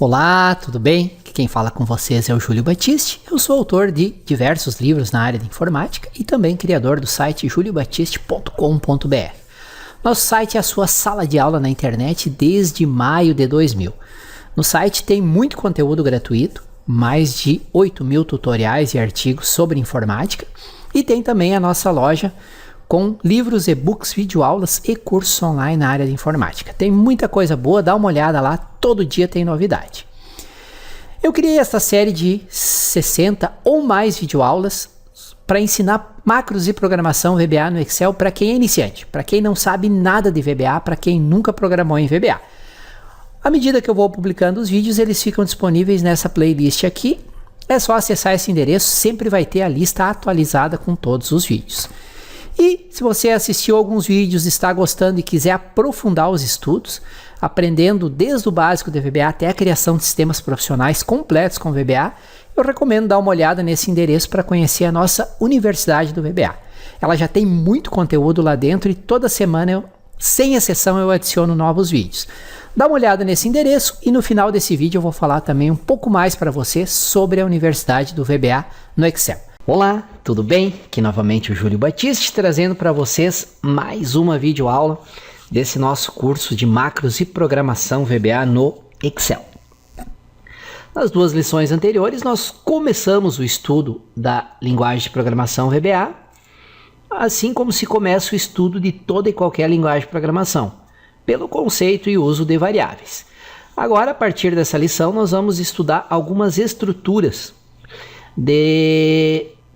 Olá, tudo bem? Aqui quem fala com vocês é o Júlio Batiste. Eu sou autor de diversos livros na área de informática e também criador do site juliobatiste.com.br. Nosso site é a sua sala de aula na internet desde maio de 2000. No site tem muito conteúdo gratuito, mais de 8.000 tutoriais e artigos sobre informática, e tem também a nossa loja com livros, e-books, videoaulas e cursos online na área de informática. Tem muita coisa boa, dá uma olhada lá, todo dia tem novidade. Eu criei esta série de 60 ou mais videoaulas para ensinar macros e programação VBA no Excel para quem é iniciante, para quem não sabe nada de VBA, para quem nunca programou em VBA. À medida que eu vou publicando os vídeos, eles ficam disponíveis nessa playlist aqui. É só acessar esse endereço, sempre vai ter a lista atualizada com todos os vídeos. E se você assistiu alguns vídeos, está gostando e quiser aprofundar os estudos, aprendendo desde o básico de VBA até a criação de sistemas profissionais completos com VBA, eu recomendo dar uma olhada nesse endereço para conhecer a nossa Universidade do VBA. Ela já tem muito conteúdo lá dentro e toda semana, sem exceção, eu adiciono novos vídeos. Dá uma olhada nesse endereço e no final desse vídeo eu vou falar também um pouco mais para você sobre a Universidade do VBA no Excel. Olá, tudo bem? Aqui novamente o Júlio Batiste trazendo para vocês mais uma videoaula desse nosso curso de macros e programação VBA no Excel. Nas duas lições anteriores nós começamos o estudo da linguagem de programação VBA, assim como se começa o estudo de toda e qualquer linguagem de programação, pelo conceito e uso de variáveis. Agora, a partir dessa lição, nós vamos estudar algumas estruturas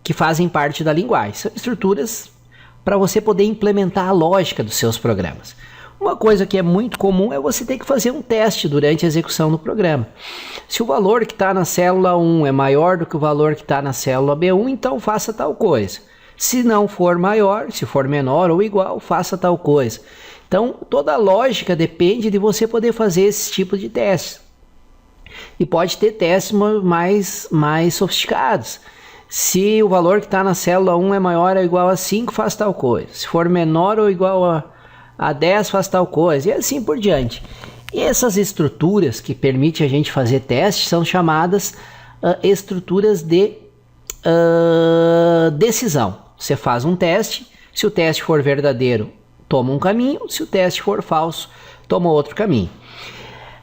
que fazem parte da linguagem. São estruturas para você poder implementar a lógica dos seus programas. Uma coisa que é muito comum é você ter que fazer um teste durante a execução do programa. Se o valor que está na célula 1 é maior do que o valor que está na célula B1, então faça tal coisa. Se não for maior, se for menor ou igual, faça tal coisa. Então, toda a lógica depende de você poder fazer esse tipo de teste. E pode ter testes mais sofisticados. Se o valor que está na célula 1 é maior ou igual a 5, faz tal coisa. Se for menor ou igual a 10, faz tal coisa. E assim por diante. E essas estruturas que permitem a gente fazer testes são chamadas estruturas de decisão. Você faz um teste, se o teste for verdadeiro, toma um caminho, se o teste for falso, toma outro caminho.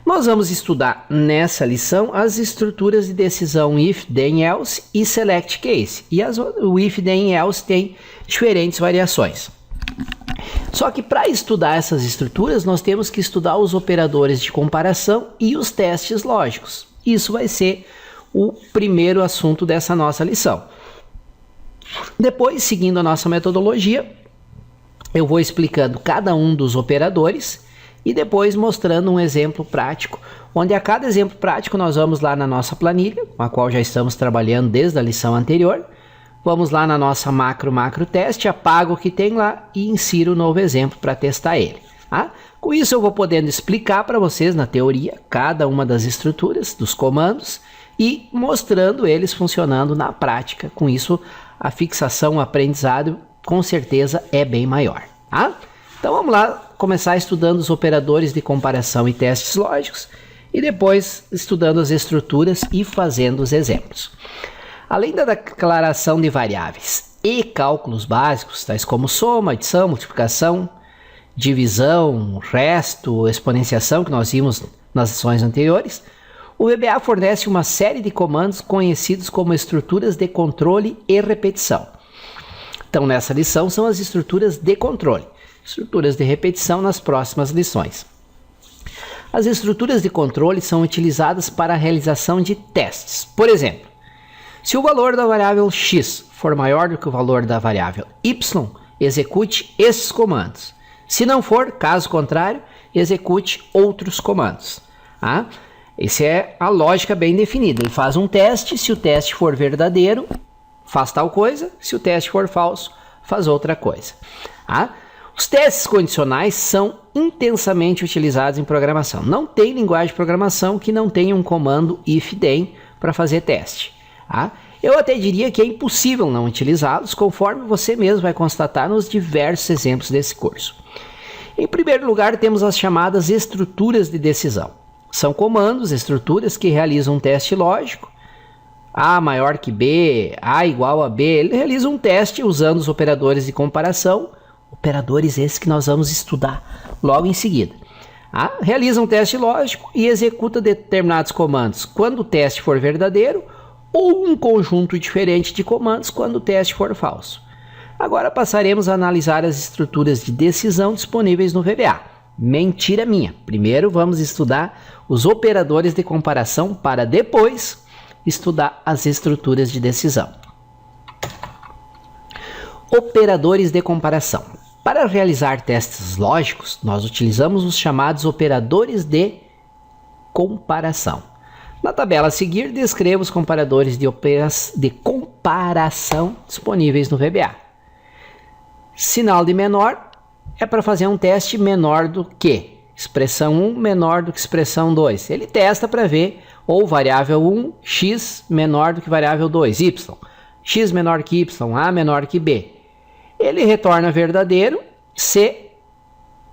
Nós vamos estudar nessa lição as estruturas de decisão if, then, else e select case. E o if, then e else tem diferentes variações. Só que para estudar essas estruturas, nós temos que estudar os operadores de comparação e os testes lógicos. Isso vai ser o primeiro assunto dessa nossa lição. Depois, seguindo a nossa metodologia, eu vou explicando cada um dos operadores e depois mostrando um exemplo prático, onde a cada exemplo prático nós vamos lá na nossa planilha, com a qual já estamos trabalhando desde a lição anterior, vamos lá na nossa macro teste, apago o que tem lá e insiro um novo exemplo para testar ele. Tá? Com isso eu vou podendo explicar para vocês na teoria cada uma das estruturas, dos comandos e mostrando eles funcionando na prática. Com isso a fixação, o aprendizado com certeza é bem maior. Tá? Então vamos lá começar estudando os operadores de comparação e testes lógicos e depois estudando as estruturas e fazendo os exemplos. Além da declaração de variáveis e cálculos básicos, tais como soma, adição, multiplicação, divisão, resto, exponenciação, que nós vimos nas lições anteriores, o VBA fornece uma série de comandos conhecidos como estruturas de controle e repetição. Então nessa lição são as estruturas de controle. Estruturas de repetição nas próximas lições. As estruturas de controle são utilizadas para a realização de testes. Por exemplo, se o valor da variável x for maior do que o valor da variável y, execute esses comandos. Se não for, caso contrário, execute outros comandos. Tá? Essa é a lógica bem definida. Ele faz um teste, se o teste for verdadeiro, faz tal coisa, se o teste for falso, faz outra coisa. Tá? Os testes condicionais são intensamente utilizados em programação. Não tem linguagem de programação que não tenha um comando if then para fazer teste. Tá? Eu até diria que é impossível não utilizá-los, conforme você mesmo vai constatar nos diversos exemplos desse curso. Em primeiro lugar, temos as chamadas estruturas de decisão. São comandos, estruturas que realizam um teste lógico. A maior que B, A igual a B. Ele realiza um teste usando os operadores de comparação. Operadores esses que nós vamos estudar logo em seguida. Realiza um teste lógico e executa determinados comandos quando o teste for verdadeiro ou um conjunto diferente de comandos quando o teste for falso. Agora passaremos a analisar as estruturas de decisão disponíveis no VBA. Mentira minha! Primeiro vamos estudar os operadores de comparação para depois estudar as estruturas de decisão. Operadores de comparação. Para realizar testes lógicos, nós utilizamos os chamados operadores de comparação. Na tabela a seguir, descreva os comparadores de comparação disponíveis no VBA. Sinal de menor é para fazer um teste menor do que expressão 1 menor do que expressão 2. Ele testa para ver ou variável 1, x menor do que variável 2, y. X menor que y, A menor que B. Ele retorna verdadeiro se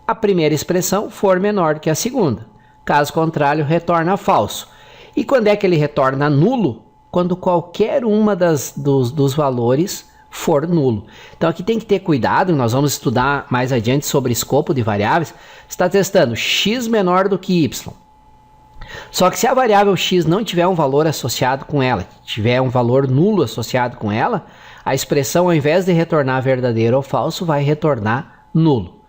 a primeira expressão for menor do que a segunda. Caso contrário, retorna falso. E quando é que ele retorna nulo? Quando qualquer uma dos valores for nulo. Então aqui tem que ter cuidado, nós vamos estudar mais adiante sobre escopo de variáveis. Você está testando x menor do que y. Só que se a variável x não tiver um valor associado com ela, tiver um valor nulo associado com ela, a expressão, ao invés de retornar verdadeiro ou falso, vai retornar nulo.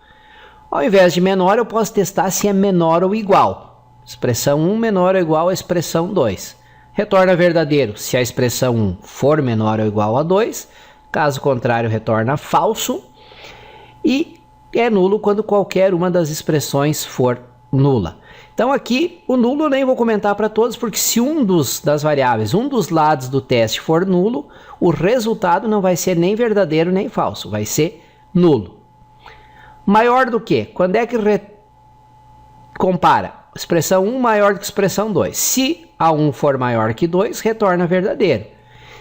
Ao invés de menor, eu posso testar se é menor ou igual. Expressão 1 menor ou igual à expressão 2. Retorna verdadeiro se a expressão 1 for menor ou igual a 2. Caso contrário, retorna falso. E é nulo quando qualquer uma das expressões for nula. Então aqui o nulo eu nem vou comentar para todos, porque se das variáveis, um dos lados do teste for nulo, o resultado não vai ser nem verdadeiro nem falso, vai ser nulo. Maior do que? Quando é que compara? Expressão 1 maior do que expressão 2. Se a 1 for maior que 2, retorna verdadeiro.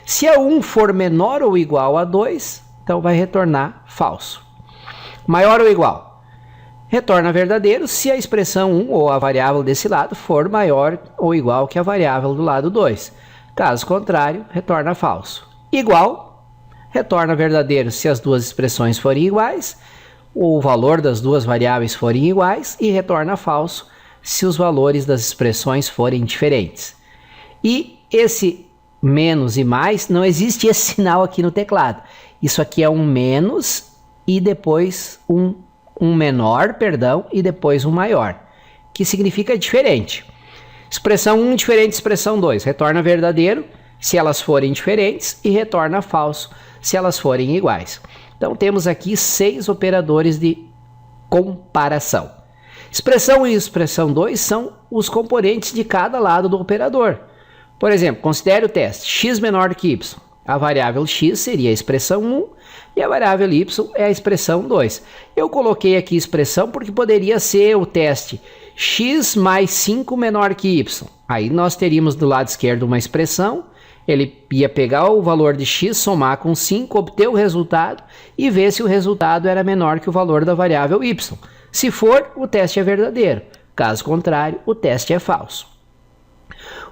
Se a 1 for menor ou igual a 2, então vai retornar falso. Maior ou igual? Retorna verdadeiro se a expressão 1 ou a variável desse lado for maior ou igual que a variável do lado 2. Caso contrário, retorna falso. Igual, retorna verdadeiro se as duas expressões forem iguais, ou o valor das duas variáveis forem iguais, e retorna falso se os valores das expressões forem diferentes. E esse menos e mais, não existe esse sinal aqui no teclado. Isso aqui é um menos e depois um menor, e depois um maior, que significa diferente. Expressão 1 diferente de expressão 2, retorna verdadeiro se elas forem diferentes e retorna falso se elas forem iguais. Então temos aqui 6 operadores de comparação. Expressão 1 e expressão 2 são os componentes de cada lado do operador. Por exemplo, considere o teste x menor do que y. A variável x seria a expressão 1 e a variável y é a expressão 2. Eu coloquei aqui expressão porque poderia ser o teste x mais 5 menor que y. Aí nós teríamos do lado esquerdo uma expressão, ele ia pegar o valor de x, somar com 5, obter o resultado e ver se o resultado era menor que o valor da variável y. Se for, o teste é verdadeiro. Caso contrário, o teste é falso.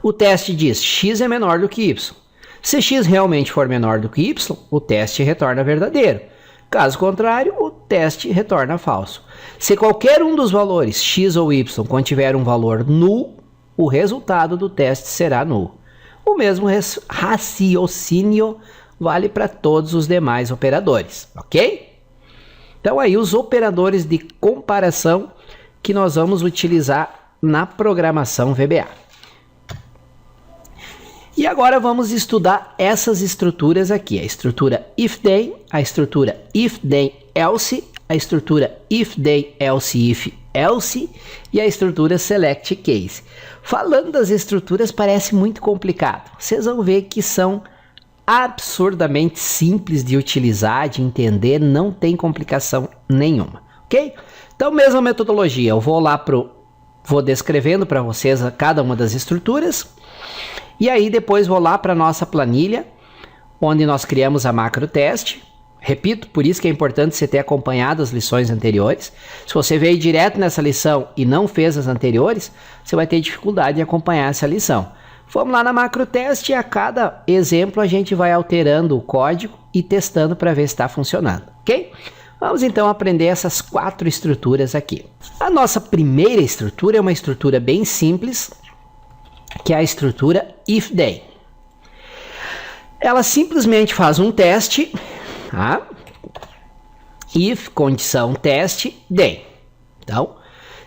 O teste diz x é menor do que y. Se x realmente for menor do que y, o teste retorna verdadeiro. Caso contrário, o teste retorna falso. Se qualquer um dos valores x ou y contiver um valor nulo, o resultado do teste será nulo. O mesmo raciocínio vale para todos os demais operadores, ok? Então aí os operadores de comparação que nós vamos utilizar na programação VBA. E agora vamos estudar essas estruturas aqui, a estrutura if-then, a estrutura if-then-else, a estrutura if-then-else-if-else e a estrutura select-case. Falando das estruturas parece muito complicado, vocês vão ver que são absurdamente simples de utilizar, de entender, não tem complicação nenhuma, ok? Então mesma metodologia, eu vou descrevendo para vocês cada uma das estruturas. E aí depois vou lá para a nossa planilha, onde nós criamos a macro teste, Repito, por isso que é importante você ter acompanhado as lições anteriores. Se você veio direto nessa lição e não fez as anteriores, você vai ter dificuldade em acompanhar essa lição. Vamos lá na macroteste e a cada exemplo a gente vai alterando o código e testando para ver se está funcionando, ok? Vamos então aprender essas 4 estruturas aqui. A nossa primeira estrutura é uma estrutura bem simples, que é a estrutura if-then. Ela simplesmente faz um teste, tá? If, condição, teste, then. Então,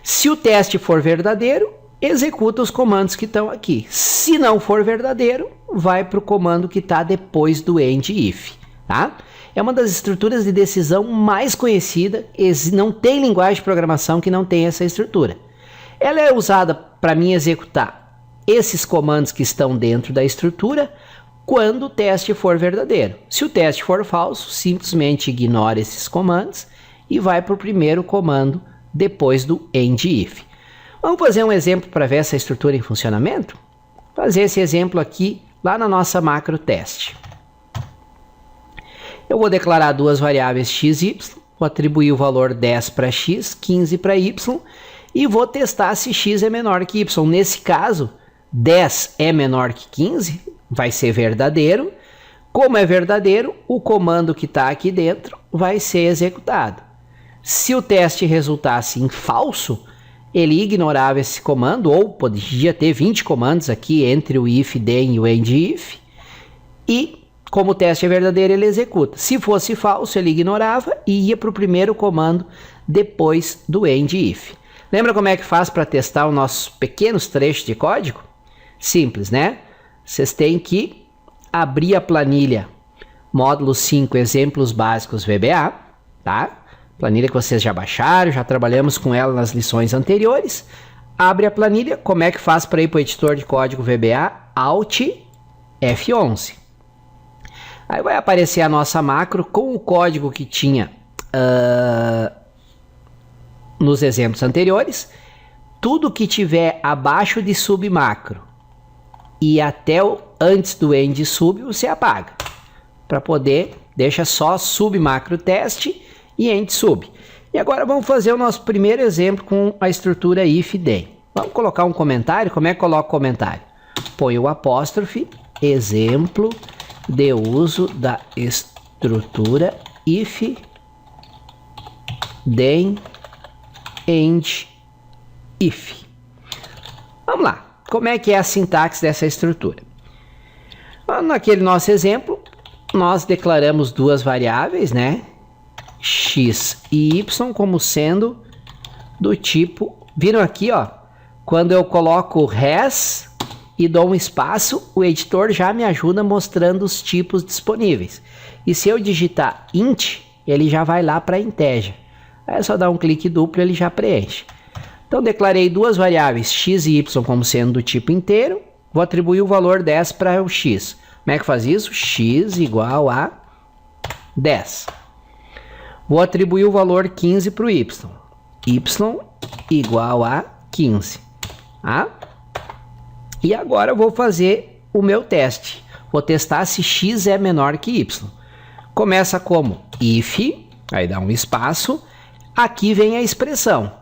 se o teste for verdadeiro, executa os comandos que estão aqui. Se não for verdadeiro, vai para o comando que está depois do end if, tá? É uma das estruturas de decisão mais conhecida, não tem linguagem de programação que não tem essa estrutura. Ela é usada para mim executar esses comandos que estão dentro da estrutura quando o teste for verdadeiro. Se o teste for falso, simplesmente ignora esses comandos e vai para o primeiro comando depois do end if. Vamos fazer um exemplo para ver essa estrutura em funcionamento? Fazer esse exemplo aqui lá na nossa macro teste. Eu vou declarar 2 variáveis x e y, vou atribuir o valor 10 para x, 15 para y e vou testar se x é menor que y. Nesse caso, 10 é menor que 15, vai ser verdadeiro. Como é verdadeiro, o comando que está aqui dentro vai ser executado. Se o teste resultasse em falso, ele ignorava esse comando, ou podia ter 20 comandos aqui entre o if, then e o end if, e como o teste é verdadeiro, ele executa. Se fosse falso, ele ignorava e ia para o primeiro comando depois do end if. Lembra como é que faz para testar os nossos pequenos trechos de código? Simples, né? Vocês têm que abrir a planilha módulo 5 exemplos básicos VBA, tá? Planilha que vocês já baixaram, já trabalhamos com ela nas lições anteriores. Abre a planilha, como é que faz para ir para o editor de código VBA? Alt F11. Aí vai aparecer a nossa macro com o código que tinha nos exemplos anteriores. Tudo que tiver abaixo de submacro e até antes do end sub, você apaga. Para poder, deixa só submacro teste e end sub. E agora vamos fazer o nosso primeiro exemplo com a estrutura if then. Vamos colocar um comentário. Como é que coloca o comentário? Põe o apóstrofe, exemplo de uso da estrutura if then end if. Vamos lá. Como é que é a sintaxe dessa estrutura? Naquele nosso exemplo, nós declaramos 2 variáveis, né? X e Y como sendo do tipo... Viram aqui, ó? Quando eu coloco res e dou um espaço, o editor já me ajuda mostrando os tipos disponíveis. E se eu digitar int, ele já vai lá para integer. Aí é só dar um clique duplo e ele já preenche. Então declarei 2 variáveis x e y como sendo do tipo inteiro. Vou atribuir o valor 10 para o x. Como é que faz isso? X igual a 10. Vou atribuir o valor 15 para o y. Y igual a 15. Tá? E agora eu vou fazer o meu teste. Vou testar se x é menor que y. Começa como if, aí dá um espaço. Aqui vem a expressão.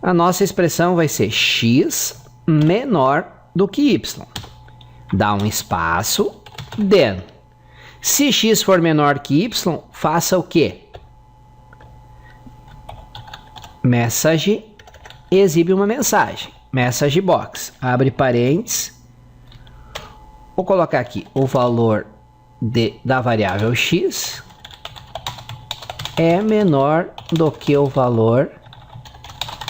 A nossa expressão vai ser x menor do que y. Dá um espaço, then. Se x for menor que y, faça o quê? Message, exibe uma mensagem. Message box, abre parênteses. Vou colocar aqui o valor da variável x é menor do que o valor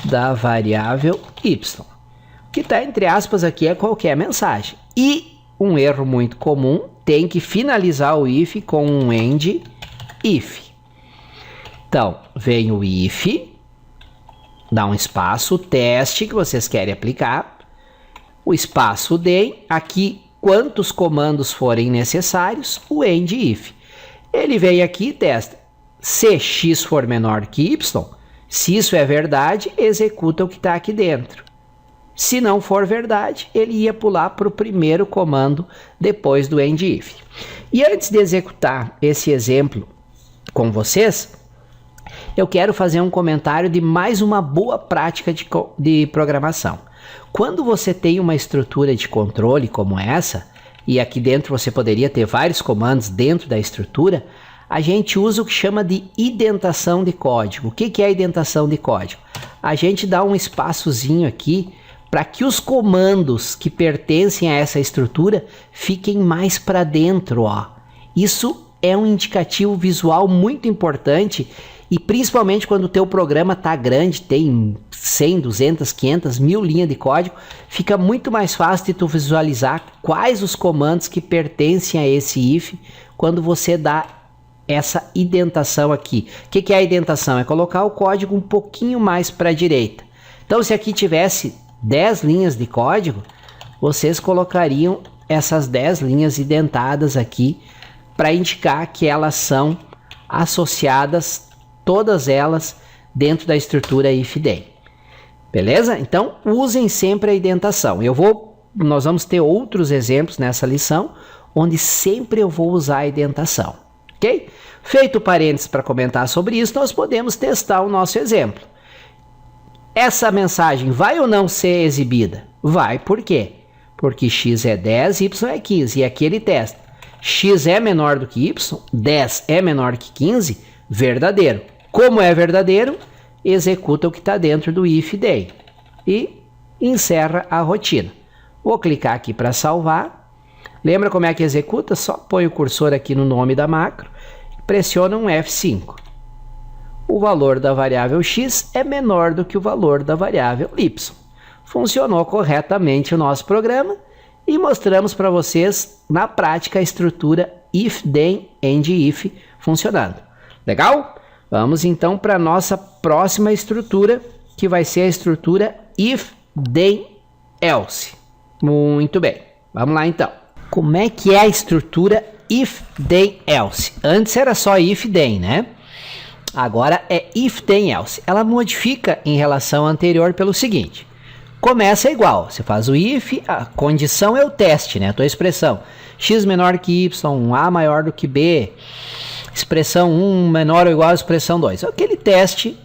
da variável y. O que está entre aspas aqui é qualquer mensagem. E um erro muito comum, tem que finalizar o if com um end if. Então, vem o if, dá um espaço, teste que vocês querem aplicar, o espaço then, aqui quantos comandos forem necessários, o end if. Ele vem aqui e testa. Se x for menor que y, se isso é verdade, executa o que está aqui dentro. Se não for verdade, ele ia pular para o primeiro comando depois do end if. E antes de executar esse exemplo com vocês, eu quero fazer um comentário de mais uma boa prática de programação. Quando você tem uma estrutura de controle como essa, e aqui dentro você poderia ter vários comandos dentro da estrutura, a gente usa o que chama de indentação de código. O que é a indentação de código? A gente dá um espaçozinho aqui para que os comandos que pertencem a essa estrutura fiquem mais para dentro, ó. Isso é um indicativo visual muito importante e principalmente quando o teu programa está grande, tem 100, 200, 500, 1000 linhas de código, fica muito mais fácil de tu visualizar quais os comandos que pertencem a esse if quando você dá essa indentação aqui. O que é a indentação? É colocar o código um pouquinho mais para a direita. Então, se aqui tivesse 10 linhas de código, vocês colocariam essas 10 linhas indentadas aqui para indicar que elas são associadas, todas elas, dentro da estrutura if-then. Beleza? Então, usem sempre a indentação. Nós vamos ter outros exemplos nessa lição, onde sempre eu vou usar a indentação. Ok? Feito parênteses para comentar sobre isso, nós podemos testar o nosso exemplo. Essa mensagem vai ou não ser exibida? Vai, por quê? Porque x é 10, y é 15, e aqui ele testa. X é menor do que y, 10 é menor que 15, verdadeiro. Como é verdadeiro, executa o que está dentro do if-then e encerra a rotina. Vou clicar aqui para salvar. Lembra como é que executa? Só põe o cursor aqui no nome da macro, pressiona um F5. O valor da variável x é menor do que o valor da variável y. Funcionou corretamente o nosso programa e mostramos para vocês na prática a estrutura if-then, end-if funcionando. Legal? Vamos então para a nossa próxima estrutura, que vai ser a estrutura if-then else. Muito bem, vamos lá então. Como é que é a estrutura if-then else? Antes era só if-then, né? Agora é if-then else. Ela modifica em relação à anterior pelo seguinte. Começa igual, você faz o if, a condição é o teste, né? A tua expressão. X menor que y, A maior do que B, expressão 1 menor ou igual à expressão 2. Aquele teste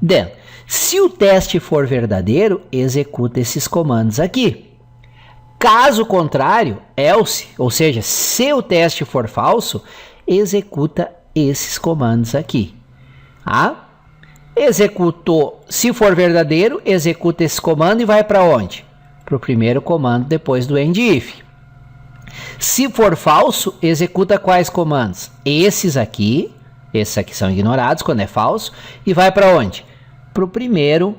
then. Se o teste for verdadeiro, executa esses comandos aqui. Caso contrário, else, ou seja, se o teste for falso, executa esses comandos aqui. Executou, se for verdadeiro, executa esse comando e vai para onde? Para o primeiro comando depois do end-if. Se for falso, executa quais comandos? Esses aqui são ignorados quando é falso, e vai para onde? Para o primeiro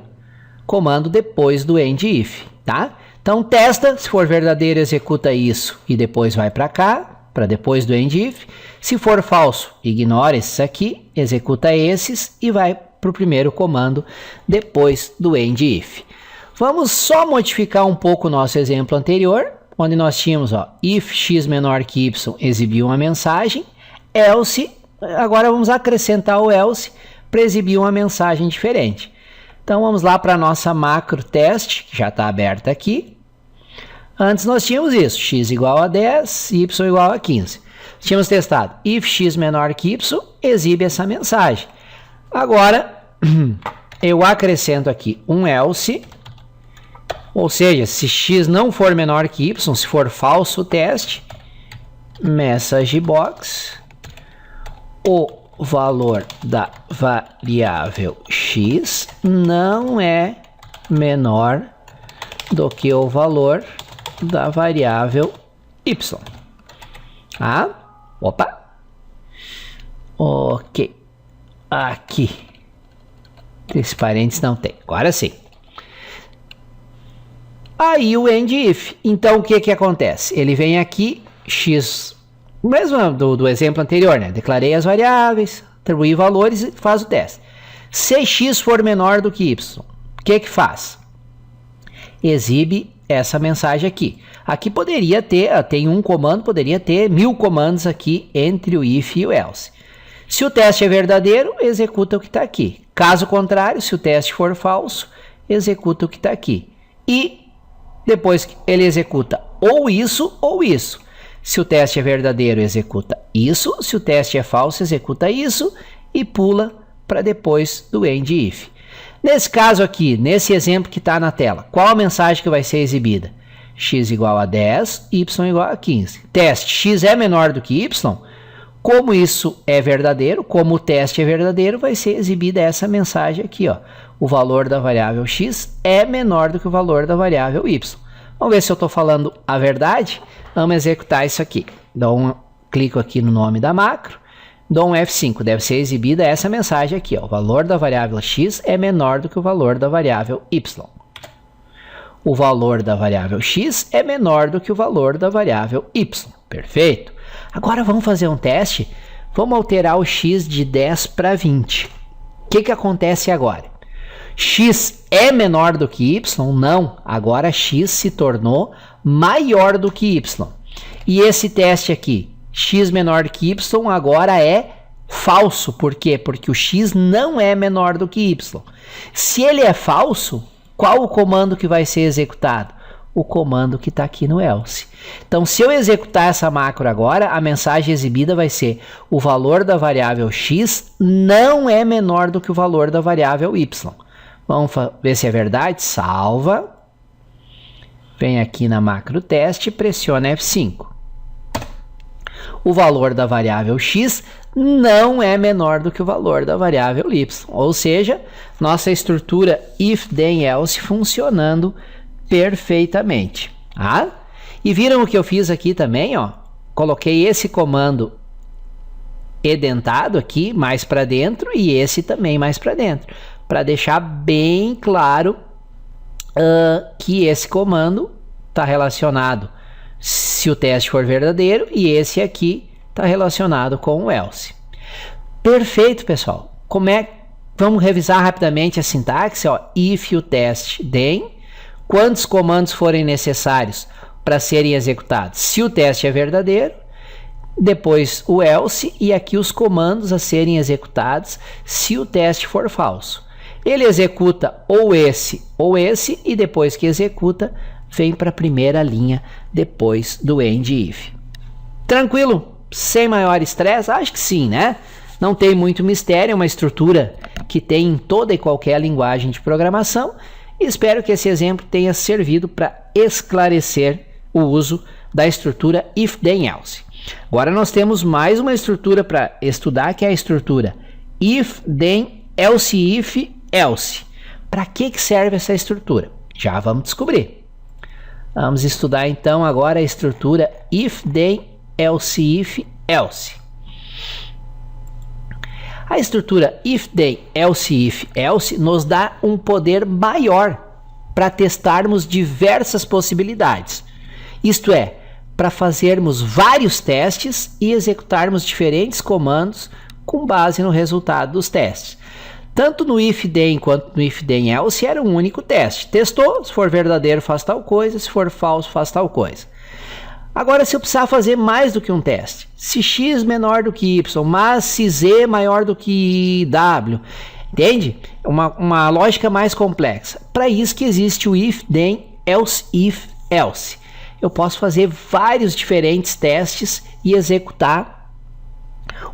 comando depois do end-if, tá? Então testa, se for verdadeiro, executa isso e depois vai para cá, para depois do end-if. Se for falso, ignora esses aqui, executa esses e vai para o primeiro comando depois do end-if. Vamos só modificar um pouco o nosso exemplo anterior, onde nós tínhamos, if x menor que y exibiu uma mensagem, else, agora vamos acrescentar o else para exibir uma mensagem diferente. Então vamos lá para a nossa macro teste, que já está aberta aqui. Antes nós tínhamos isso, x igual a 10, y igual a 15. Tínhamos testado, if x menor que y, exibe essa mensagem. Agora, eu acrescento aqui um else, ou seja, se x não for menor que y, se for falso o teste, message box, o valor da variável x não é menor do que o valor da variável y. Opa! Ok. Aqui. Esse parênteses não tem. Agora sim. Aí o end-if. Então o que acontece? Ele vem aqui, x, mesmo do exemplo anterior, né? Declarei as variáveis, atribuí valores e faz o teste. Se x for menor do que y, o que faz? Exibe essa mensagem aqui. Aqui poderia ter, tem um comando, poderia ter 1000 comandos aqui entre o if e o else. Se o teste é verdadeiro, executa o que está aqui. Caso contrário, se o teste for falso, executa o que está aqui. E depois ele executa ou isso ou isso. Se o teste é verdadeiro, executa isso. Se o teste é falso, executa isso. e pula para depois do end if. Nesse caso aqui, nesse exemplo que está na tela, qual a mensagem que vai ser exibida? X igual a 10, y igual a 15. Teste, x é menor do que y? Como isso é verdadeiro, como o teste é verdadeiro, vai ser exibida essa mensagem aqui, ó. O valor da variável x é menor do que o valor da variável y. Vamos ver se eu estou falando a verdade? Vamos executar isso aqui. Clico aqui no nome da macro, dou um F5. Deve ser exibida essa mensagem aqui, ó. O valor da variável x é menor do que o valor da variável y. O valor da variável x é menor do que o valor da variável y. Perfeito. Agora vamos fazer um teste. Vamos alterar o x de 10 para 20. O que acontece agora? X é menor do que y? Não. Agora x se tornou maior do que y. E esse teste aqui, x menor que y, agora é falso. Por quê? Porque o x não é menor do que y. Se ele é falso, qual o comando que vai ser executado? O comando que está aqui no else. Então, se eu executar essa macro agora, a mensagem exibida vai ser: o valor da variável x não é menor do que o valor da variável y. Vamos ver se é verdade. Salva. Vem aqui na macro teste, pressiona F5. O valor da variável x não é menor do que o valor da variável y. Ou seja, nossa estrutura if, then, else funcionando perfeitamente. Ah? E viram o que eu fiz aqui também, ó? Coloquei esse comando edentado aqui mais para dentro e esse também mais para dentro, para deixar bem claro que esse comando está relacionado se o teste for verdadeiro e esse aqui está relacionado com o else. Perfeito, pessoal. Vamos revisar rapidamente a sintaxe, ó. If o teste, then, quantos comandos forem necessários para serem executados? Se o teste é verdadeiro, depois o else e aqui os comandos a serem executados se o teste for falso. Ele executa ou esse e depois que executa, vem para a primeira linha depois do end if. Tranquilo? Sem maior estresse? Acho que sim, né? Não tem muito mistério, é uma estrutura que tem em toda e qualquer linguagem de programação. E espero que esse exemplo tenha servido para esclarecer o uso da estrutura if, then, else. Agora nós temos mais uma estrutura para estudar, que é a estrutura if, then, else, if, else. Para que serve essa estrutura? Já vamos descobrir. Vamos estudar então agora a estrutura if, then, else, if, else. A estrutura if, then, else, if, else nos dá um poder maior para testarmos diversas possibilidades. Isto é, para fazermos vários testes e executarmos diferentes comandos com base no resultado dos testes. Tanto no if, then quanto no if, then, else era um único teste. Testou, se for verdadeiro faz tal coisa, se for falso faz tal coisa. Agora, se eu precisar fazer mais do que um teste, se x menor do que y, mas se z maior do que w, entende? Uma lógica mais complexa. Para isso que existe o if, then, else, if, else. Eu posso fazer vários diferentes testes e executar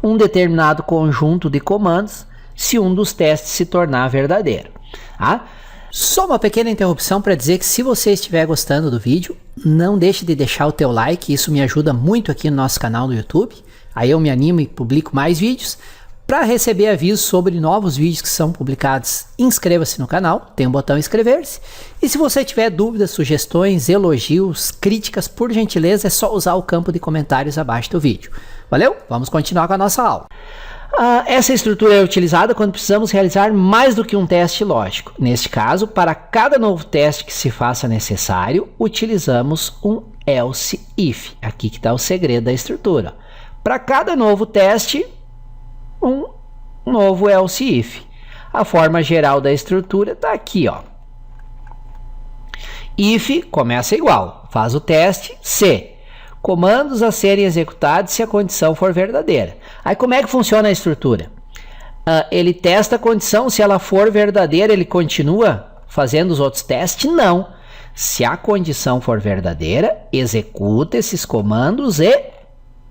um determinado conjunto de comandos se um dos testes se tornar verdadeiro. Tá? Só uma pequena interrupção para dizer que se você estiver gostando do vídeo, não deixe de deixar o teu like, isso me ajuda muito aqui no nosso canal do YouTube. Aí eu me animo e publico mais vídeos. Para receber avisos sobre novos vídeos que são publicados, inscreva-se no canal, tem um botão inscrever-se. E se você tiver dúvidas, sugestões, elogios, críticas, por gentileza, é só usar o campo de comentários abaixo do vídeo. Valeu? Vamos continuar com a nossa aula. Essa estrutura é utilizada quando precisamos realizar mais do que um teste lógico. Neste caso, para cada novo teste que se faça necessário, utilizamos um else if. Aqui que está o segredo da estrutura. Para cada novo teste, um novo else if. A forma geral da estrutura está aqui, ó. If começa igual, faz o teste, se. Comandos a serem executados se a condição for verdadeira. Aí como é que funciona a estrutura? Ele testa a condição, se ela for verdadeira, ele continua fazendo os outros testes? Não. Se a condição for verdadeira, executa esses comandos e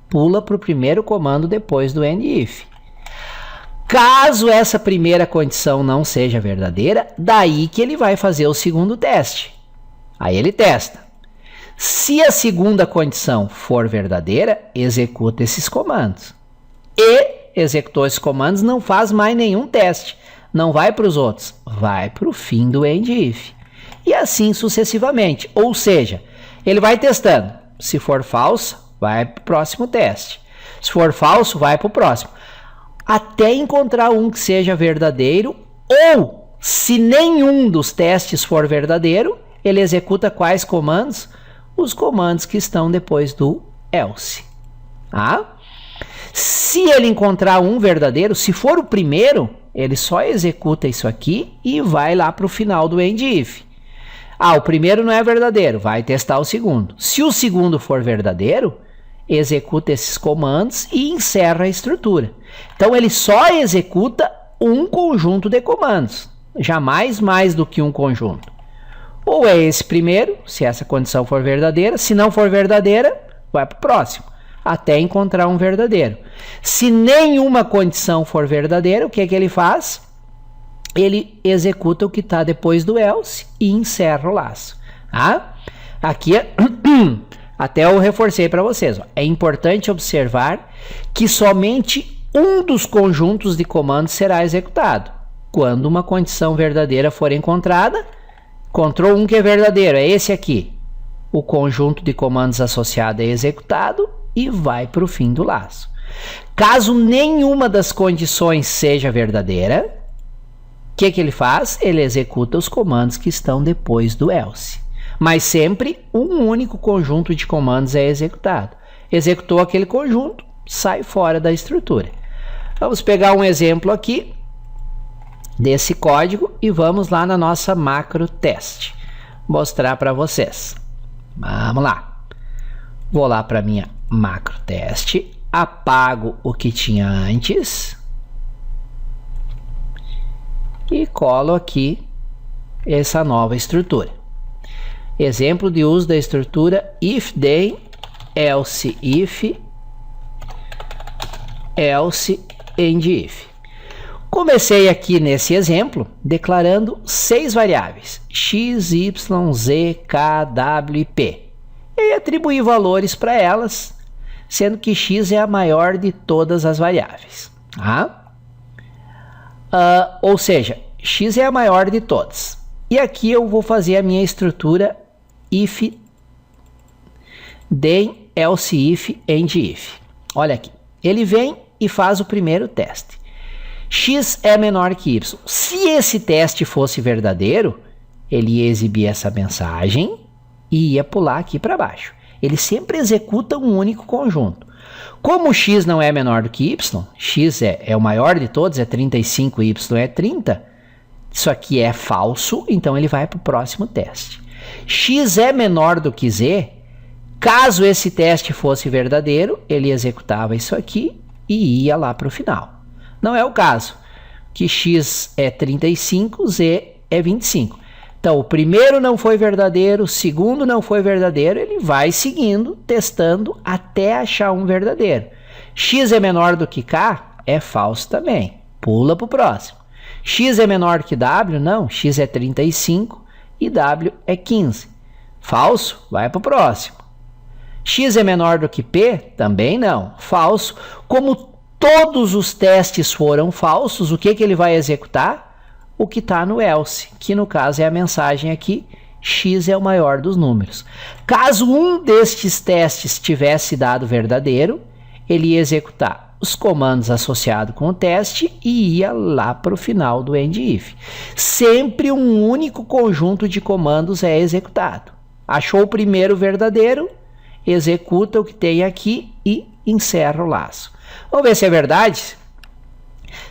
pula para o primeiro comando depois do end if. Caso essa primeira condição não seja verdadeira, daí que ele vai fazer o segundo teste. Aí ele testa. Se a segunda condição for verdadeira, executa esses comandos. E executou esses comandos, não faz mais nenhum teste. Não vai para os outros, vai para o fim do end if. E assim sucessivamente. Ou seja, ele vai testando. Se for falso, vai para o próximo teste. Se for falso, vai para o próximo. Até encontrar um que seja verdadeiro, ou se nenhum dos testes for verdadeiro, ele executa quais comandos? Os comandos que estão depois do else. Tá? Se ele encontrar um verdadeiro, se for o primeiro, ele só executa isso aqui e vai lá para o final do end if. O primeiro não é verdadeiro, vai testar o segundo. Se o segundo for verdadeiro, executa esses comandos e encerra a estrutura. Então ele só executa um conjunto de comandos, jamais mais do que um conjunto. Ou é esse primeiro, se essa condição for verdadeira, se não for verdadeira, vai para o próximo, até encontrar um verdadeiro. Se nenhuma condição for verdadeira, o que é que ele faz? Ele executa o que está depois do else e encerra o laço. Tá? Aqui, até eu reforcei para vocês. É importante observar que somente um dos conjuntos de comandos será executado. Quando uma condição verdadeira for encontrada, encontrou um que é verdadeiro, é esse aqui. O conjunto de comandos associado é executado e vai para o fim do laço. Caso nenhuma das condições seja verdadeira, o que ele faz? Ele executa os comandos que estão depois do else. Mas sempre um único conjunto de comandos é executado. Executou aquele conjunto, sai fora da estrutura. Vamos pegar um exemplo aqui desse código e vamos lá na nossa macro teste mostrar para vocês. Vamos lá. Vou lá para minha macro teste, apago o que tinha antes e colo aqui essa nova estrutura. Exemplo de uso da estrutura if then, else if, else end if. Comecei aqui nesse exemplo declarando 6 variáveis, x, y, z, k, w e p. E atribuí valores para elas, sendo que x é a maior de todas as variáveis. Tá? Ou seja, x é a maior de todas. E aqui eu vou fazer a minha estrutura if, then, else if, end if. Olha aqui, ele vem e faz o primeiro teste. X é menor que y. Se esse teste fosse verdadeiro, ele ia exibir essa mensagem e ia pular aqui para baixo. Ele sempre executa um único conjunto. Como x não é menor do que y, x é o maior de todos, é 35, y é 30, isso aqui é falso, então ele vai para o próximo teste. X é menor do que z, caso esse teste fosse verdadeiro, ele executava isso aqui e ia lá para o final. Não é o caso, que x é 35, z é 25. Então, o primeiro não foi verdadeiro, o segundo não foi verdadeiro, ele vai seguindo, testando, até achar um verdadeiro. X é menor do que k, é falso também, pula para o próximo. X é menor que w, não, x é 35 e w é 15. Falso, vai para o próximo. X é menor do que p, também não, falso. Como todos os testes foram falsos, o que ele vai executar? O que está no else, que no caso é a mensagem aqui, x é o maior dos números. Caso um destes testes tivesse dado verdadeiro, ele ia executar os comandos associados com o teste e ia lá para o final do end if. Sempre um único conjunto de comandos é executado. Achou o primeiro verdadeiro, executa o que tem aqui e encerra o laço. Vamos ver se é verdade.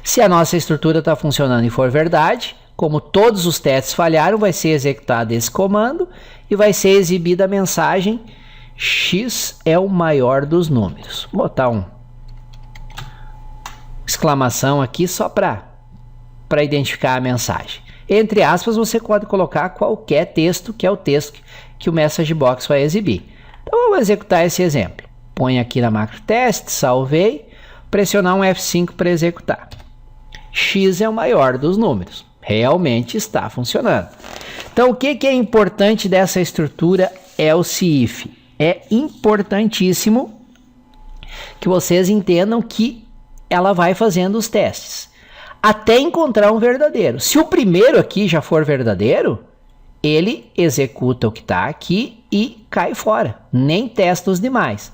Se a nossa estrutura está funcionando e for verdade, como todos os testes falharam, vai ser executado esse comando e vai ser exibida a mensagem x é o maior dos números. Vou botar um exclamação aqui só para identificar a mensagem. Entre aspas, você pode colocar qualquer texto, que é o texto que o message box vai exibir. Então vamos executar esse exemplo. Põe aqui na macro teste, salvei, pressionar um F5 para executar. x é o maior dos números. Realmente está funcionando. Então, o que é importante dessa estrutura else if? É importantíssimo que vocês entendam que ela vai fazendo os testes até encontrar um verdadeiro. Se o primeiro aqui já for verdadeiro, ele executa o que está aqui e cai fora. Nem testa os demais.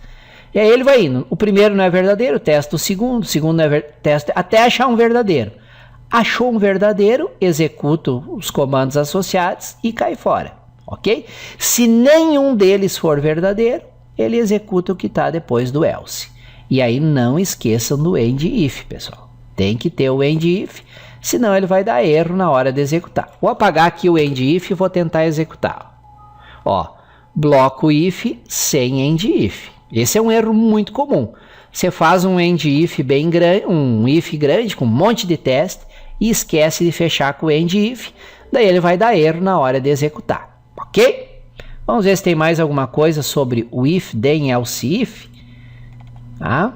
E aí ele vai indo. O primeiro não é verdadeiro, testa o segundo não é testa até achar um verdadeiro. Achou um verdadeiro, executa os comandos associados e cai fora. Ok? Se nenhum deles for verdadeiro, ele executa o que está depois do else. E aí não esqueçam do end if, pessoal. Tem que ter o end if, senão ele vai dar erro na hora de executar. Vou apagar aqui o end if e vou tentar executar. Ó, bloco if sem end if. Esse é um erro muito comum. Você faz um end if bem grande, um if grande com um monte de teste e esquece de fechar com o end if, daí ele vai dar erro na hora de executar. Ok? Vamos ver se tem mais alguma coisa sobre o if, then, else if. Ah?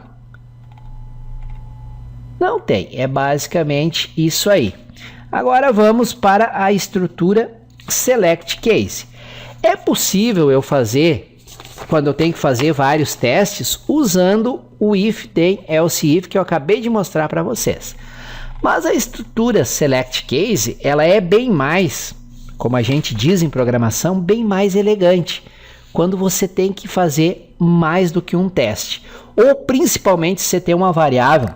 Não tem, é basicamente isso aí. Agora vamos para a estrutura select case. É possível eu fazer, quando eu tenho que fazer vários testes, usando o if, then, else if que eu acabei de mostrar para vocês. Mas a estrutura select case, ela é bem mais, como a gente diz em programação, bem mais elegante, quando você tem que fazer mais do que um teste. Ou principalmente se você tem uma variável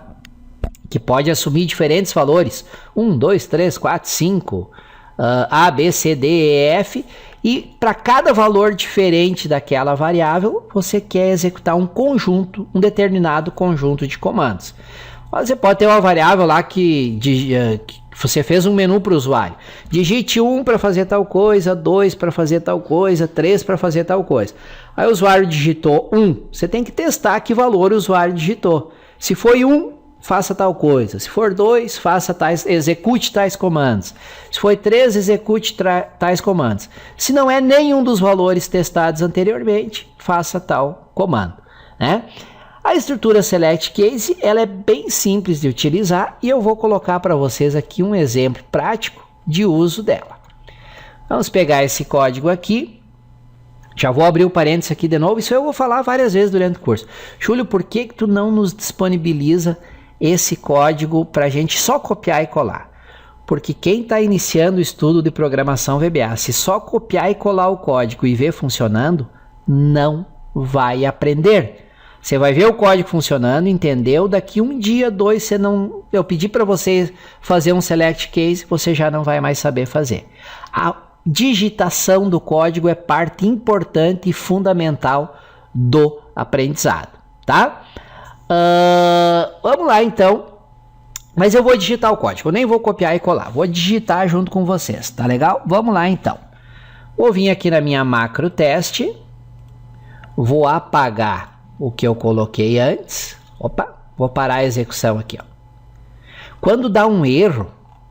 que pode assumir diferentes valores, 1, 2, 3, 4, 5, A, B, C, D, E, F, e para cada valor diferente daquela variável, você quer executar um conjunto, um determinado conjunto de comandos. Você pode ter uma variável lá que você fez um menu para o usuário. Digite 1 para fazer tal coisa, 2 para fazer tal coisa, 3 para fazer tal coisa. Aí o usuário digitou 1. Você tem que testar que valor o usuário digitou. Se foi 1, faça tal coisa. Se for 2, execute tais comandos. Se for 3, execute tais comandos. Se não é nenhum dos valores testados anteriormente, faça tal comando, né? A estrutura select case, ela é bem simples de utilizar e eu vou colocar para vocês aqui um exemplo prático de uso dela. Vamos pegar esse código aqui. Já vou abrir o parênteses aqui de novo. Isso eu vou falar várias vezes durante o curso. Júlio, por que tu não nos disponibiliza esse código para a gente só copiar e colar? Porque quem está iniciando o estudo de programação VBA, se só copiar e colar o código e ver funcionando, não vai aprender. Você vai ver o código funcionando, entendeu? Daqui um dia, 2, eu pedi para você fazer um select case, você já não vai mais saber fazer. A digitação do código é parte importante e fundamental do aprendizado, tá? Vamos lá então. Mas eu vou digitar o código, eu nem vou copiar e colar, vou digitar junto com vocês, tá legal? Vamos lá então. Vou vir aqui na minha macro teste, vou apagar o que eu coloquei antes. Opa, vou parar a execução aqui, ó. Quando dá um erro,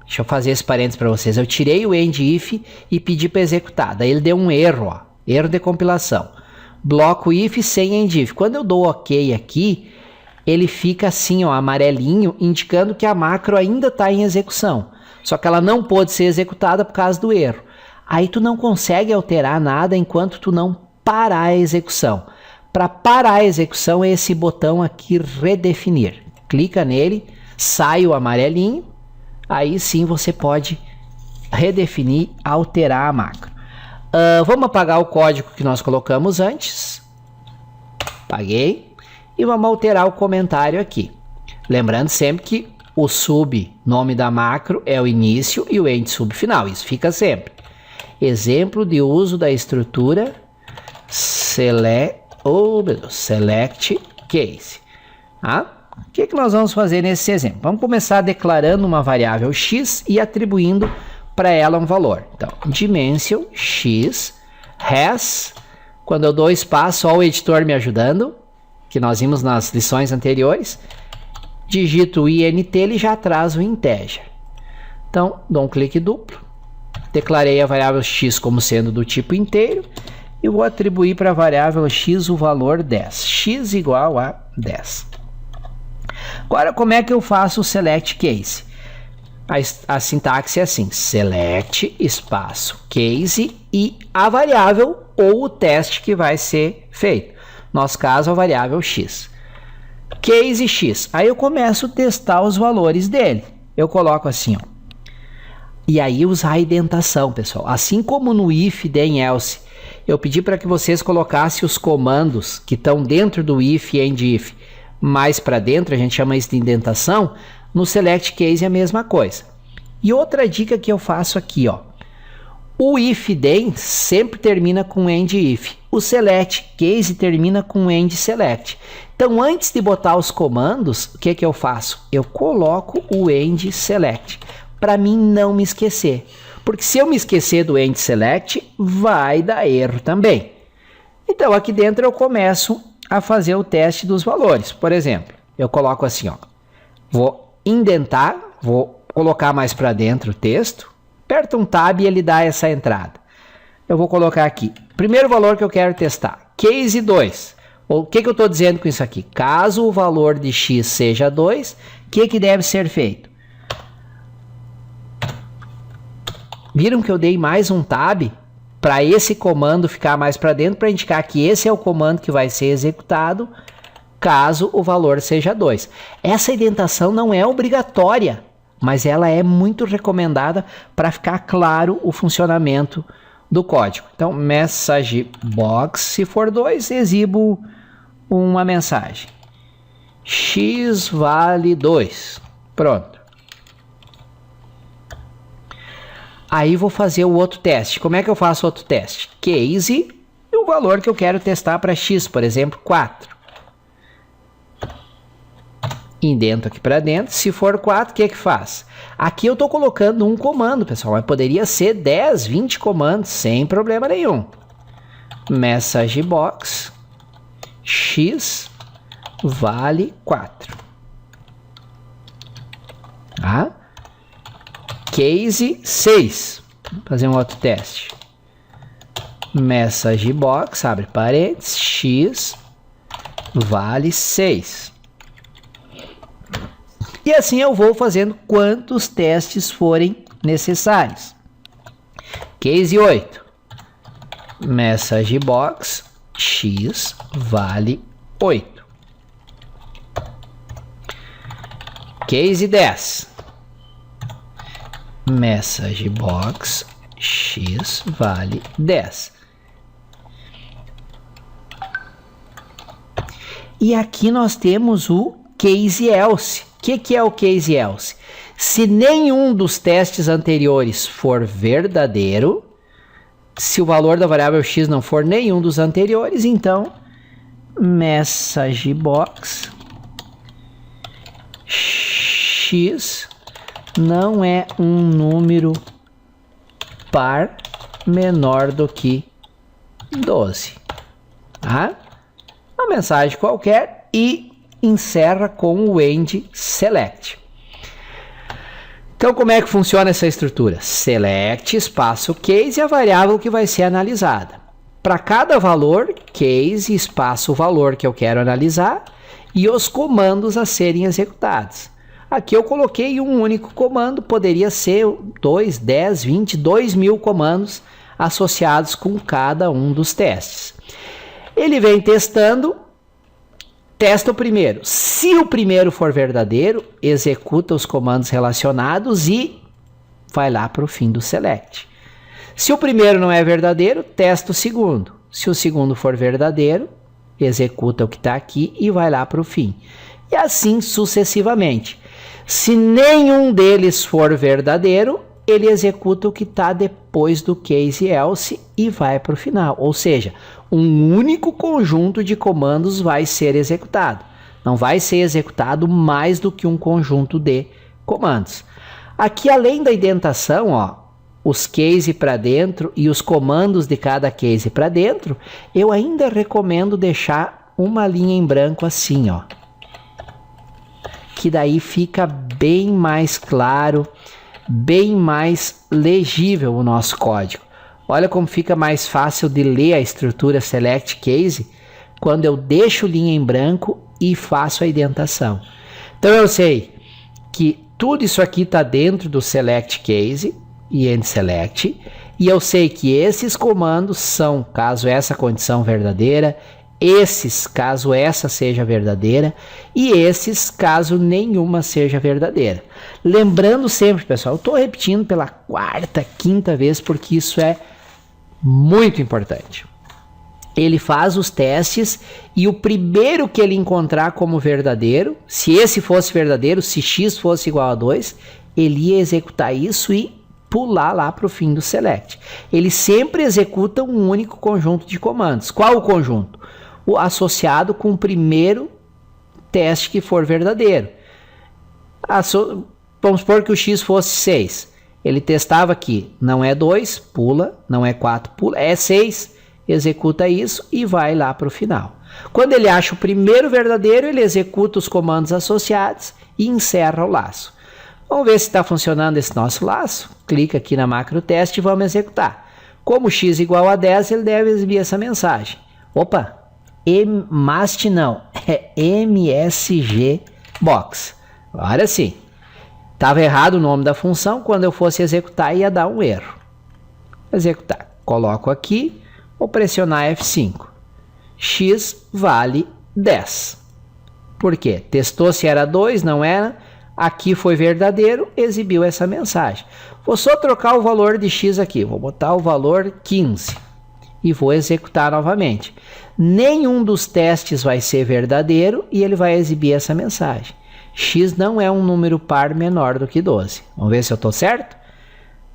deixa eu fazer esse parênteses para vocês. Eu tirei o end if e pedi para executar. Daí ele deu um erro, ó. Erro de compilação. Bloco if sem end if. Quando eu dou OK aqui, ele fica assim, ó, amarelinho, indicando que a macro ainda está em execução. Só que ela não pôde ser executada por causa do erro. Aí tu não consegue alterar nada enquanto tu não parar a execução. Para parar a execução é esse botão aqui, redefinir. Clica nele, sai o amarelinho, aí sim você pode redefinir, alterar a macro. Vamos apagar o código que nós colocamos antes. Apaguei. E vamos alterar o comentário aqui. Lembrando sempre que o sub, nome da macro, é o início e o end sub final. Isso fica sempre. Exemplo de uso da estrutura select case. O que nós vamos fazer nesse exemplo? Vamos começar declarando uma variável x e atribuindo para ela um valor. Então, dimension x has, quando eu dou espaço, ó, o editor me ajudando, que nós vimos nas lições anteriores, digito o int, ele já traz o integer. Então, dou um clique duplo, declarei a variável x como sendo do tipo inteiro, e vou atribuir para a variável x o valor 10. X igual a 10. Agora, como é que eu faço o select case? A sintaxe é assim: select, espaço, case e a variável ou o teste que vai ser feito. Nosso caso, a variável x. Case x. Aí eu começo a testar os valores dele. Eu coloco assim, ó. E aí usar a indentação, pessoal. Assim como no if, then, else, eu pedi para que vocês colocassem os comandos que estão dentro do if e end if mais para dentro, a gente chama isso de indentação. No select case é a mesma coisa. E outra dica que eu faço aqui, ó. O if then sempre termina com end if. O select case termina com end select. Então, antes de botar os comandos, o que eu faço? Eu coloco o end select, para mim não me esquecer. Porque se eu me esquecer do end select, vai dar erro também. Então, aqui dentro eu começo a fazer o teste dos valores. Por exemplo, eu coloco assim, ó. Vou indentar, vou colocar mais para dentro o texto, aperta um tab e ele dá essa entrada. Eu vou colocar aqui, primeiro valor que eu quero testar, case 2. O que eu estou dizendo com isso aqui? Caso o valor de x seja 2, o que deve ser feito? Viram que eu dei mais um tab para esse comando ficar mais para dentro, para indicar que esse é o comando que vai ser executado caso o valor seja 2. Essa indentação não é obrigatória, mas ela é muito recomendada para ficar claro o funcionamento do código. Então, message box, se for 2, exibo uma mensagem. X vale 2. Pronto. Aí vou fazer o outro teste. Como é que eu faço outro teste? Case e o valor que eu quero testar para x, por exemplo, 4. Indento aqui para dentro. Se for 4, o que faz? Aqui eu estou colocando um comando, pessoal, mas poderia ser 10, 20 comandos, sem problema nenhum. Message box, x vale 4. Tá? Case 6. Vou fazer um outro teste. Message box, abre parênteses, x vale 6. E assim eu vou fazendo quantos testes forem necessários. Case 8. Message box, x vale 8. Case 10. Message box, x vale 10. E aqui nós temos o case else. O que é o case else? Se nenhum dos testes anteriores for verdadeiro, se o valor da variável x não for nenhum dos anteriores, então message box x não é um número par menor do que 12. Tá? Uma mensagem qualquer e encerra com o end select. Então, como é que funciona essa estrutura? Select, espaço, case e a variável que vai ser analisada. Para cada valor, case, espaço, o valor que eu quero analisar e os comandos a serem executados. Aqui eu coloquei um único comando, poderia ser 2, 10, 20, 2.000 comandos associados com cada um dos testes. Ele vem testando. Testa o primeiro. Se o primeiro for verdadeiro, executa os comandos relacionados e vai lá para o fim do select. Se o primeiro não é verdadeiro, testa o segundo. Se o segundo for verdadeiro, executa o que está aqui e vai lá para o fim. E assim sucessivamente. Se nenhum deles for verdadeiro, ele executa o que está depois do case else e vai para o final. Ou seja, um único conjunto de comandos vai ser executado. Não vai ser executado mais do que um conjunto de comandos. Aqui, além da indentação, ó, os case para dentro e os comandos de cada case para dentro, eu ainda recomendo deixar uma linha em branco assim, ó. Que daí fica bem mais claro, bem mais legível o nosso código. Olha como fica mais fácil de ler a estrutura select case quando eu deixo linha em branco e faço a indentação. Então eu sei que Tudo isso aqui está dentro do select case e end select, e eu sei que esses comandos são, caso essa condição verdadeira, esses, caso essa seja verdadeira, e esses, caso nenhuma seja verdadeira. Lembrando sempre, pessoal, eu estou repetindo pela quarta, quinta vez, porque isso é muito importante. Ele faz os testes e o primeiro que ele encontrar como verdadeiro, se esse fosse verdadeiro, se x fosse igual a 2, ele ia executar isso e pular lá para o fim do select. Ele sempre executa um único conjunto de comandos. Qual o conjunto? O associado com o primeiro teste que for verdadeiro. Vamos supor que o x fosse 6. Ele testava aqui, não é 2, pula, não é 4, pula, é 6, executa isso e vai lá para o final. Quando ele acha o primeiro verdadeiro, ele executa os comandos associados e encerra o laço. Vamos ver se está funcionando esse nosso laço. Clica aqui na macro teste e vamos executar. Como x igual a 10, ele deve exibir essa mensagem. Opa, MAST não, é MSG Box. Agora sim. Estava errado o nome da função, quando eu fosse executar ia dar um erro. Executar. Coloco aqui, vou pressionar F5. X vale 10. Por quê? Testou se era 2, não era. Aqui foi verdadeiro, exibiu essa mensagem. Vou só trocar o valor de x aqui, vou botar o valor 15 e vou executar novamente. Nenhum dos testes vai ser verdadeiro e ele vai exibir essa mensagem. X não é um número par menor do que 12. Vamos ver se eu estou certo?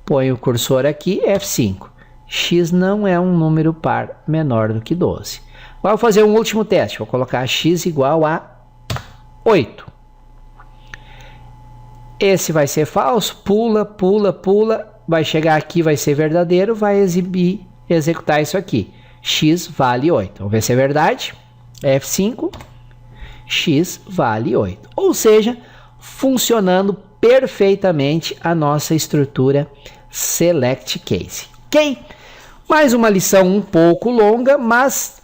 Ponho o cursor aqui, F5. X não é um número par menor do que 12. Vou fazer um último teste, vou colocar x igual a 8. Esse vai ser falso, pula, pula, pula, vai chegar aqui, vai ser verdadeiro, vai executar isso aqui. X vale 8. Vamos ver se é verdade. F5, x vale 8. Ou seja, funcionando perfeitamente a nossa estrutura select case. Ok? Mais uma lição um pouco longa, mas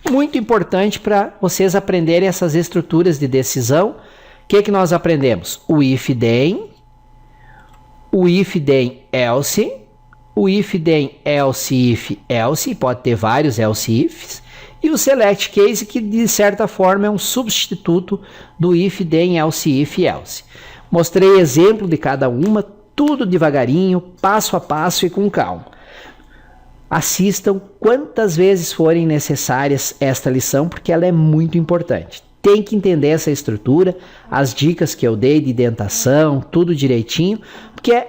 muito importante para vocês aprenderem essas estruturas de decisão. O que nós aprendemos? O if then, o if then else, o if then else if else, pode ter vários else ifs, e o select case, que de certa forma é um substituto do if then else if else. Mostrei exemplo de cada uma, tudo devagarinho, passo a passo e com calma. Assistam quantas vezes forem necessárias esta lição, porque ela é muito importante. Tem que entender essa estrutura, as dicas que eu dei de indentação, tudo direitinho, porque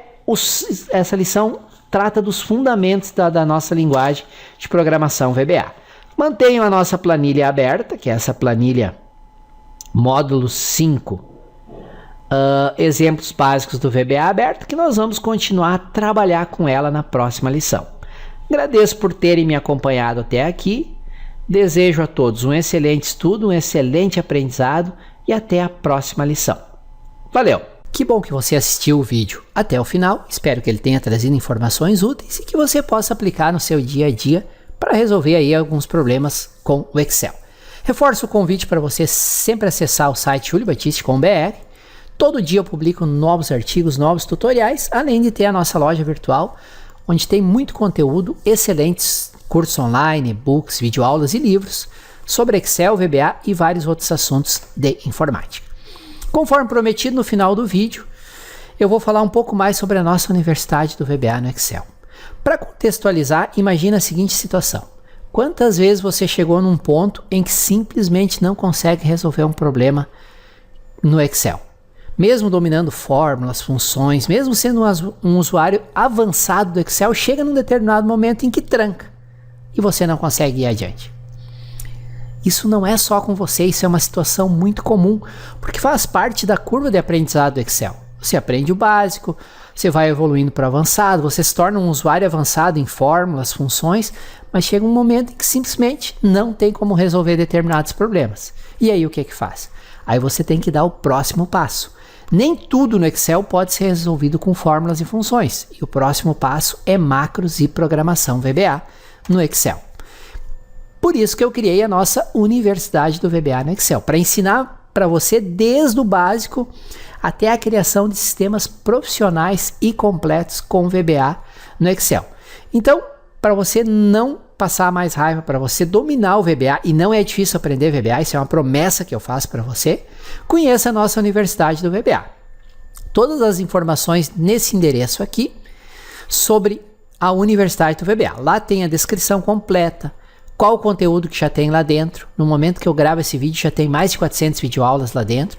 essa lição trata dos fundamentos da nossa linguagem de programação VBA. Mantenho a nossa planilha aberta, que é essa planilha módulo 5, exemplos básicos do VBA aberto, que nós vamos continuar a trabalhar com ela na próxima lição. Agradeço por terem me acompanhado até aqui. Desejo a todos um excelente estudo, um excelente aprendizado e até a próxima lição. Valeu! Que bom que você assistiu o vídeo até o final. Espero que ele tenha trazido informações úteis e que você possa aplicar no seu dia a dia para resolver aí alguns problemas com o Excel. Reforço o convite para você sempre acessar o site juliobatiste.com.br. Todo dia eu publico novos artigos, novos tutoriais, além de ter a nossa loja virtual, onde tem muito conteúdo, excelentes cursos online, e-books, videoaulas e livros sobre Excel, VBA e vários outros assuntos de informática. Conforme prometido, no final do vídeo, eu vou falar um pouco mais sobre a nossa Universidade do VBA no Excel. Para contextualizar, imagine a seguinte situação. Quantas vezes você chegou num ponto em que simplesmente não consegue resolver um problema no Excel? Mesmo dominando fórmulas, funções, mesmo sendo um usuário avançado do Excel, chega num determinado momento em que tranca e você não consegue ir adiante. Isso não é só com você, isso é uma situação muito comum, porque faz parte da curva de aprendizado do Excel. Você aprende o básico, você vai evoluindo para avançado, você se torna um usuário avançado em fórmulas, funções, mas chega um momento em que simplesmente não tem como resolver determinados problemas. E aí o que faz? Aí você tem que dar o próximo passo. Nem tudo no Excel pode ser resolvido com fórmulas e funções, e o próximo passo é macros e programação VBA no Excel. Por isso que eu criei a nossa Universidade do VBA no Excel, para ensinar para você desde o básico até a criação de sistemas profissionais e completos com VBA no Excel. Então, para você não passar mais raiva, para você dominar o VBA, e não é difícil aprender VBA, isso é uma promessa que eu faço para você, conheça a nossa Universidade do VBA. Todas as informações nesse endereço aqui sobre a Universidade do VBA. Lá tem a descrição completa, qual o conteúdo que já tem lá dentro. No momento que eu gravo esse vídeo, já tem mais de 400 videoaulas lá dentro.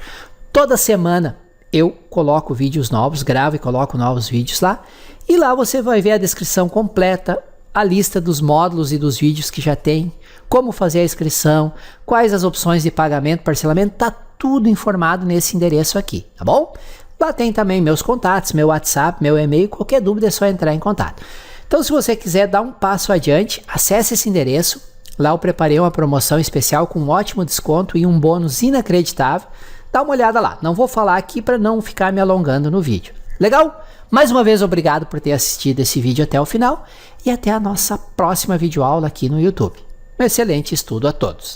Toda semana eu coloco vídeos novos, gravo e coloco novos vídeos lá. E lá você vai ver a descrição completa, a lista dos módulos e dos vídeos que já tem, como fazer a inscrição, quais as opções de pagamento, parcelamento, tá tudo informado nesse endereço aqui, tá bom? Lá tem também meus contatos, meu WhatsApp, meu e-mail, qualquer dúvida é só entrar em contato. Então, se você quiser dar um passo adiante, acesse esse endereço. Lá eu preparei uma promoção especial com um ótimo desconto e um bônus inacreditável. Dá uma olhada lá. Não vou falar aqui para não ficar me alongando no vídeo. Legal? Mais uma vez, obrigado por ter assistido esse vídeo até o final e até a nossa próxima videoaula aqui no YouTube. Um excelente estudo a todos!